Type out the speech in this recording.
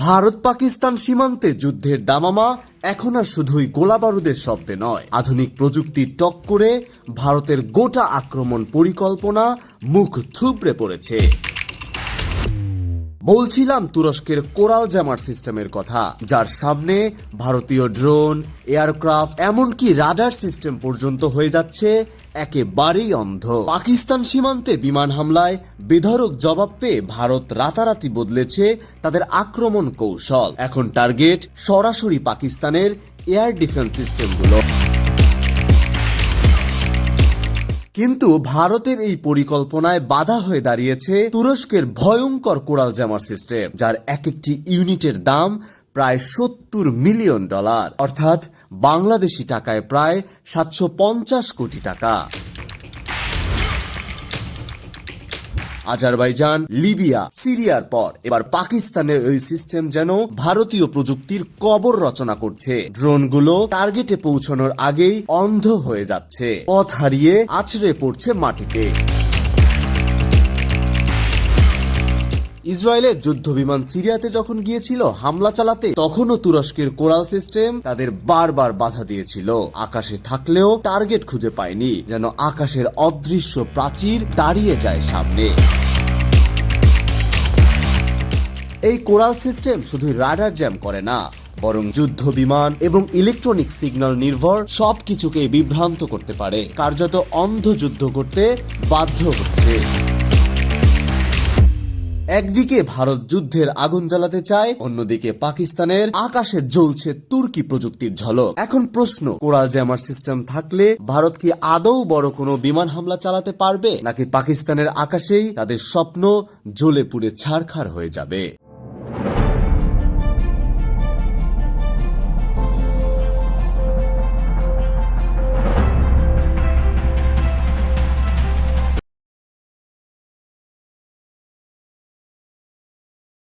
ভারত পাকিস্তান সীমান্তে যুদ্ধের দামামা এখন আর শুধুই গোলাবারুদের শব্দে নয়, আধুনিক প্রযুক্তির টক্করে ভারতের গোটা আক্রমণ পরিকল্পনা মুখ থুবড়ে পড়েছে। বলছিলাম তুরস্কের কোরাল জামার সিস্টেমের কথা, যার সামনে ভারতীয় ড্রোন, এয়ারক্রাফট, এমনকি রাডার সিস্টেম পর্যন্ত হয়ে যাচ্ছে একেবারেই অন্ধ। পাকিস্তান সীমান্তে বিমান হামলায় বেধড়ক জবাব পেয়ে ভারত রাতারাতি বদলেছে তাদের আক্রমণ কৌশল। এখন টার্গেট সরাসরি পাকিস্তানের এয়ার ডিফেন্স সিস্টেমগুলো। কিন্তু ভারতের এই পরিকল্পনায় বাধা হয়ে দাঁড়িয়েছে তুরস্কের ভয়ঙ্কর কোরাল জামার সিস্টেম, যার এক একটি ইউনিটের দাম প্রায় $70 মিলিয়ন, অর্থাৎ বাংলাদেশি টাকায় প্রায় 750 কোটি টাকা। আজারবাইজান, লিবিয়া, সিরিয়ার পর এবার পাকিস্তানের ওই সিস্টেম যেন ভারতীয় প্রযুক্তির কবর রচনা করছে। ড্রোনগুলো টার্গেটে পৌঁছানোর আগেই অন্ধ হয়ে যাচ্ছে, পথ হারিয়ে আছড়ে পড়ছে মাটিতে। ইসরায়েলের যুদ্ধ বিমান সিরিয়াতে যখন গিয়েছিল হামলা চালাতে, তখনও তুরস্কের কোরাল সিস্টেম তাদের বারবার বাধা দিয়েছিল। আকাশে থাকলেও টার্গেট খুঁজে পায়নি, যেন আকাশের অদৃশ্য প্রাচীর দাঁড়িয়ে যায় সামনে। এই কোরাল সিস্টেম শুধু রাডার জ্যাম করে না, বরং যুদ্ধ বিমান এবং ইলেকট্রনিক সিগন্যাল নির্ভর সবকিছুকে বিভ্রান্ত করতে পারে, কার্যত অন্ধ যুদ্ধ করতে বাধ্য হচ্ছে। একদিকে ভারত যুদ্ধের আগুন জ্বালাতে চায়, অন্যদিকে পাকিস্তানের আকাশে জ্বলছে তুর্কি প্রযুক্তির ঝলক। এখন প্রশ্ন, কোরাল জামার সিস্টেম থাকলে ভারত কি আদৌ বড় কোনো বিমান হামলা চালাতে পারবে, নাকি পাকিস্তানের আকাশেই তাদের স্বপ্ন জ্বলে পুড়ে ছারখার হয়ে যাবে?